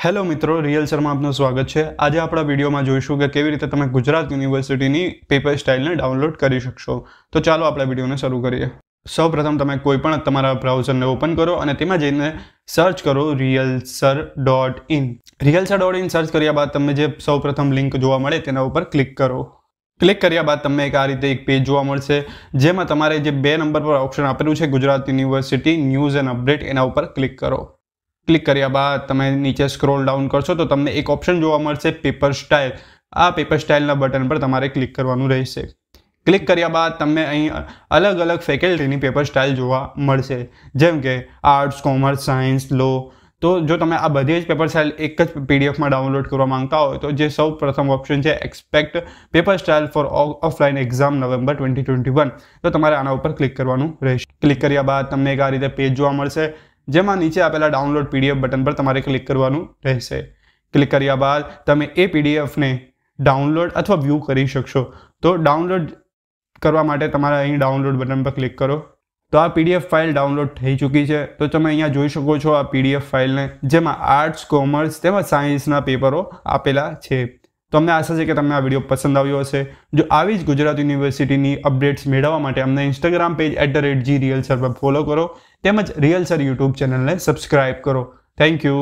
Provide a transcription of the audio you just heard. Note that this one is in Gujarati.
હેલો મિત્રો, રિયલ સરમાં આપનું સ્વાગત છે। આજે આપણા વિડીયોમાં જોઈશું કે કેવી રીતે તમે ગુજરાત યુનિવર્સિટીની પેપર સ્ટાઇલને ડાઉનલોડ કરી શકશો। તો ચાલો આપણે વિડીયોને શરૂ કરીએ। સૌપ્રથમ તમે કોઈપણ તમારા બ્રાઉઝરને ઓપન કરો અને તેમાં જઈને સર્ચ કરો realsir.in। realsir.in સર્ચ કર્યા બાદ તમને જે સૌપ્રથમ લિંક જોવા મળે તેના ઉપર ક્લિક કરો। ક્લિક કર્યા બાદ તમને આ રીતે એક પેજ જોવા મળશે, જેમાં તમારે જે 2 નંબર પર ઓપ્શન આપેલું છે Gujarat university news and update, એના ઉપર ક્લિક કરો। ક્લિક કર્યા બાદ તમે નીચે સ્ક્રોલ ડાઉન કરશો તો તમને એક ઓપ્શન જોવા મળશે પેપર સ્ટાઇલ। આ પેપર સ્ટાઇલના બટન પર તમારે ક્લિક કરવાનું રહેશે। ક્લિક કર્યા બાદ તમને અહીં અલગ અલગ ફેકલ્ટીની પેપર સ્ટાઇલ જોવા મળશે, જેમ કે આર્ટ્સ, કોમર્સ, સાયન્સ, લો। તો જો તમે આ બધી જ પેપર સ્ટાઇલ એક જ પીડીએફમાં ડાઉનલોડ કરવા માંગતા હોય તો જે સૌ પ્રથમ ઓપ્શન છે expect paper style for offline exam November 2021, તો તમારે આના ઉપર ક્લિક કરવાનું રહેશે। ક્લિક કર્યા બાદ તમને એક આ રીતે પેજ જોવા મળશે, જેમાં નીચે આપેલા ડાઉનલોડ પીડીએફ બટન પર તમારે ક્લિક કરવાનું રહેશે। ક્લિક કર્યા બાદ તમે એ પીડીએફને ડાઉનલોડ અથવા વ્યૂ કરી શકશો। તો ડાઉનલોડ કરવા માટે તમારે અહીં ડાઉનલોડ બટન પર ક્લિક કરો। તો આ પીડીએફ ફાઇલ ડાઉનલોડ થઈ ચૂકી છે। તો તમે અહીંયા જોઈ શકો છો આ પીડીએફ ફાઇલને, જેમાં આર્ટ્સ, કોમર્સ તેમજ સાયન્સના પેપરો આપેલા છે। તો અમને આશા છે કે તમને આ વિડીયો પસંદ આવ્યો હશે। જો આવી જ ગુજરાત યુનિવર્સિટીની અપડેટ્સ મેળવવા માટે અમને ઇન્સ્ટાગ્રામ પેજ @GRealSir પર ફોલો કરો, તેમજ રિયલ સર યુટ્યુબ ચેનલને સબસ્ક્રાઇબ કરો। Thank you.